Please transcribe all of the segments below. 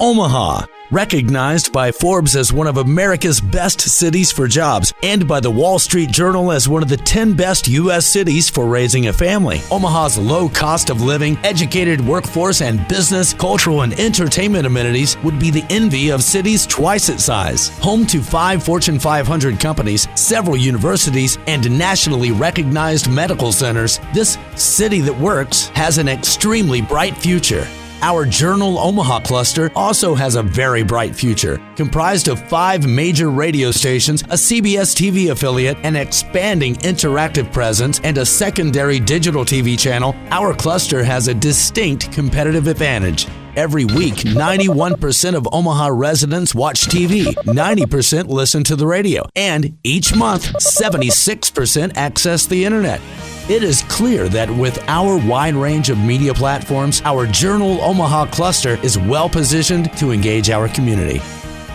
Omaha, recognized by Forbes as one of America's best cities for jobs and by the Wall Street Journal as one of the 10 best U.S. cities for raising a family. Omaha's low cost of living, educated workforce, and business, cultural, and entertainment amenities would be the envy of cities twice its size. Home to 5 Fortune 500 companies, several universities, and nationally recognized medical centers, this city that works has an extremely bright future. Our Journal Omaha cluster also has a very bright future. Comprised of 5 major radio stations, a CBS TV affiliate, an expanding interactive presence, and a secondary digital TV channel, our cluster has a distinct competitive advantage. Every week, 91% of Omaha residents watch TV, 90% listen to the radio, and each month, 76% access the internet. It is clear that with our wide range of media platforms, our Journal Omaha cluster is well positioned to engage our community.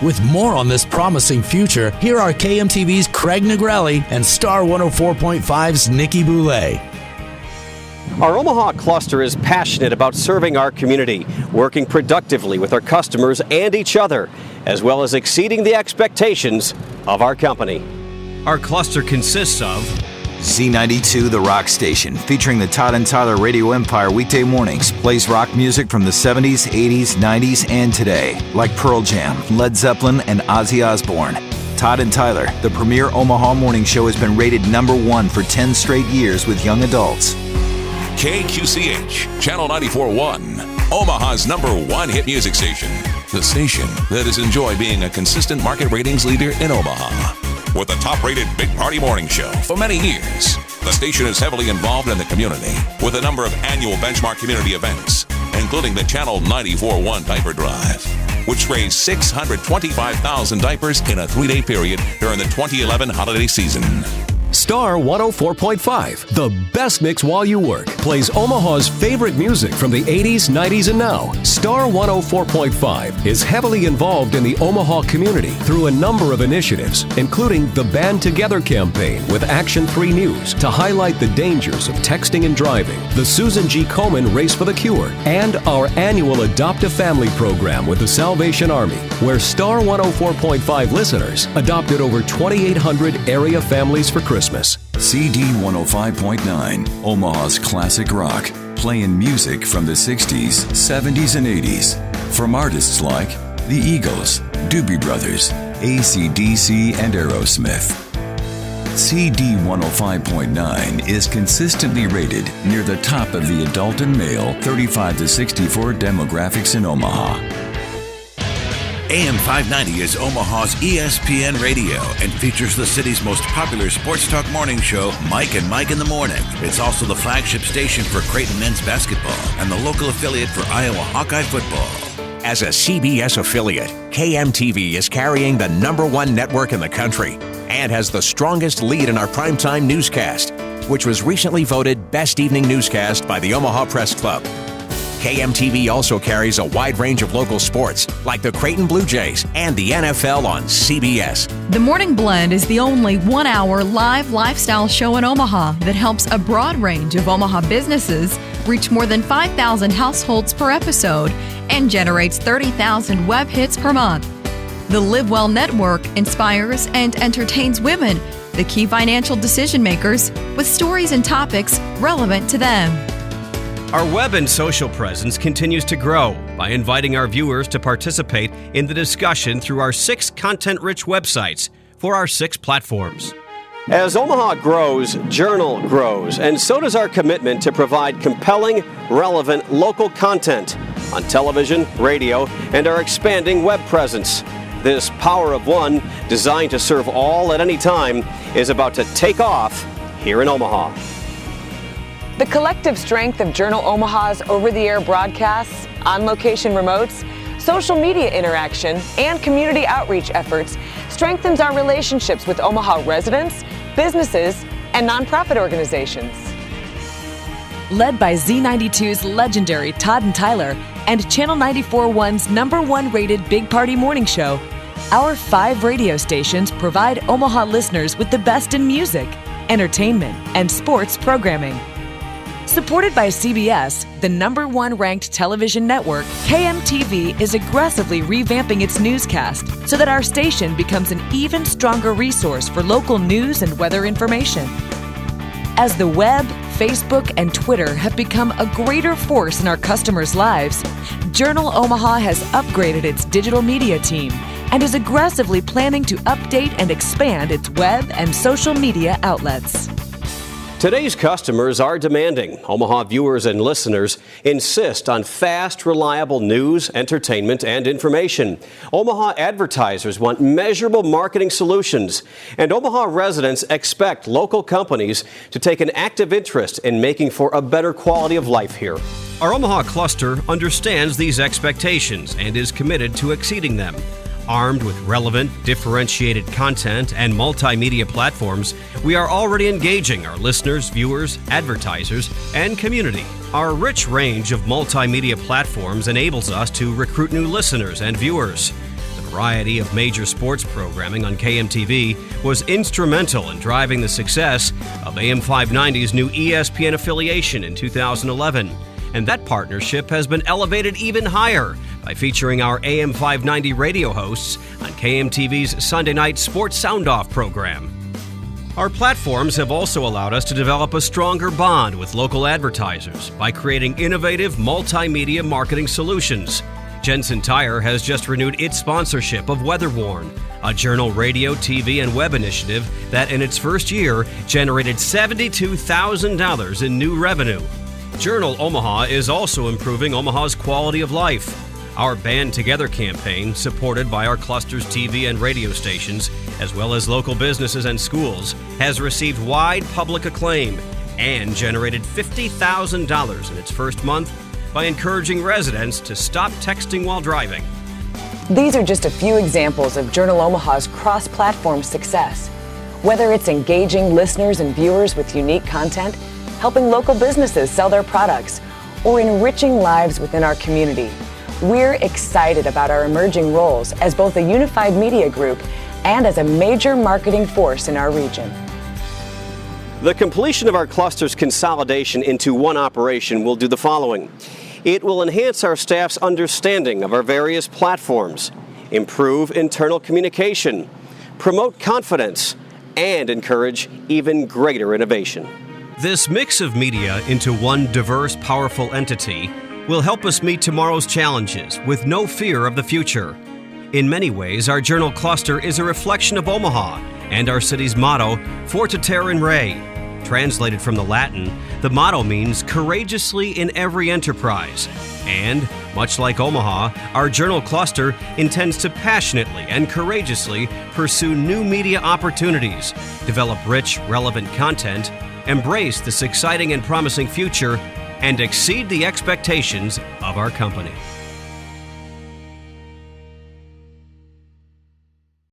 With more on this promising future, here are KMTV's Craig Negrelli and Star 104.5's Nikki Boulay. Our Omaha cluster is passionate about serving our community, working productively with our customers and each other, as well as exceeding the expectations of our company. Our cluster consists of Z92, the rock station, featuring the Todd and Tyler Radio Empire weekday mornings, plays rock music from the 70s, 80s, 90s, and today, like Pearl Jam, Led Zeppelin, and Ozzy Osbourne. Todd and Tyler, the premier Omaha morning show, has been rated #1 for 10 straight years with young adults. KQCH, Channel 94.1, Omaha's #1 hit music station. The station that has enjoyed being a consistent market ratings leader in Omaha. With the top-rated Big Party Morning Show for many years, the station is heavily involved in the community with a number of annual benchmark community events, including the Channel 94.1 Diaper Drive, which raised 625,000 diapers in a 3-day period during the 2011 holiday season. Star 104.5, the best mix while you work, plays Omaha's favorite music from the 80s, 90s, and now. Star 104.5 is heavily involved in the Omaha community through a number of initiatives, including the Band Together campaign with Action 3 News to highlight the dangers of texting and driving, the Susan G. Komen Race for the Cure, and our annual Adopt a Family program with the Salvation Army, where Star 104.5 listeners adopted over 2,800 area families for Christmas. CD 105.9, Omaha's classic rock, playing music from the 60s, 70s, and 80s. From artists like the Eagles, Doobie Brothers, AC/DC, and Aerosmith. CD 105.9 is consistently rated near the top of the adult and male 35 to 64 demographics in Omaha. AM 590 is Omaha's ESPN radio and features the city's most popular sports talk morning show, Mike and Mike in the Morning. It's also the flagship station for Creighton men's basketball and the local affiliate for Iowa Hawkeye football. As a CBS affiliate, KMTV is carrying the #1 network in the country and has the strongest lead in our primetime newscast, which was recently voted Best Evening Newscast by the Omaha Press Club. KMTV also carries a wide range of local sports, like the Creighton Blue Jays and the NFL on CBS. The Morning Blend is the only 1-hour live lifestyle show in Omaha that helps a broad range of Omaha businesses reach more than 5,000 households per episode and generates 30,000 web hits per month. The Live Well Network inspires and entertains women, the key financial decision makers, with stories and topics relevant to them. Our web and social presence continues to grow by inviting our viewers to participate in the discussion through our 6 content-rich websites for our 6 platforms. As Omaha grows, Journal grows, and so does our commitment to provide compelling, relevant local content on television, radio, and our expanding web presence. This Power of One, designed to serve all at any time, is about to take off here in Omaha. The collective strength of Journal Omaha's over-the-air broadcasts, on-location remotes, social media interaction, and community outreach efforts strengthens our relationships with Omaha residents, businesses, and nonprofit organizations. Led by Z92's legendary Todd and Tyler and Channel 94.1's #1 rated Big Party Morning Show, our 5 radio stations provide Omaha listeners with the best in music, entertainment, and sports programming. Supported by CBS, the #1 ranked television network, KMTV is aggressively revamping its newscast so that our station becomes an even stronger resource for local news and weather information. As the web, Facebook, and Twitter have become a greater force in our customers' lives, Journal Omaha has upgraded its digital media team and is aggressively planning to update and expand its web and social media outlets. Today's customers are demanding. Omaha viewers and listeners insist on fast, reliable news, entertainment, and information. Omaha advertisers want measurable marketing solutions. And Omaha residents expect local companies to take an active interest in making for a better quality of life here. Our Omaha cluster understands these expectations and is committed to exceeding them. Armed with relevant, differentiated content and multimedia platforms, we are already engaging our listeners, viewers, advertisers, and community. Our rich range of multimedia platforms enables us to recruit new listeners and viewers. The variety of major sports programming on KMTV was instrumental in driving the success of AM 590's new ESPN affiliation in 2011. And that partnership has been elevated even higher by featuring our AM 590 radio hosts on KMTV's Sunday night Sports Sound-Off program. Our platforms have also allowed us to develop a stronger bond with local advertisers by creating innovative multimedia marketing solutions. Jensen Tire has just renewed its sponsorship of Weatherworn, a Journal radio, TV, and web initiative that in its first year generated $72,000 in new revenue. Journal Omaha is also improving Omaha's quality of life. Our Band Together campaign, supported by our cluster's TV and radio stations, as well as local businesses and schools, has received wide public acclaim and generated $50,000 in its first month by encouraging residents to stop texting while driving. These are just a few examples of Journal Omaha's cross-platform success. Whether it's engaging listeners and viewers with unique content, helping local businesses sell their products, or enriching lives within our community, we're excited about our emerging roles as both a unified media group and as a major marketing force in our region. The completion of our cluster's consolidation into one operation will do the following. It will enhance our staff's understanding of our various platforms, improve internal communication, promote confidence, and encourage even greater innovation. This mix of media into one diverse, powerful entity will help us meet tomorrow's challenges with no fear of the future. In many ways, our Journal cluster is a reflection of Omaha and our city's motto, Fortiter in Re. Translated from the Latin, the motto means courageously in every enterprise. And, much like Omaha, our Journal cluster intends to passionately and courageously pursue new media opportunities, develop rich, relevant content, embrace this exciting and promising future, and exceed the expectations of our company.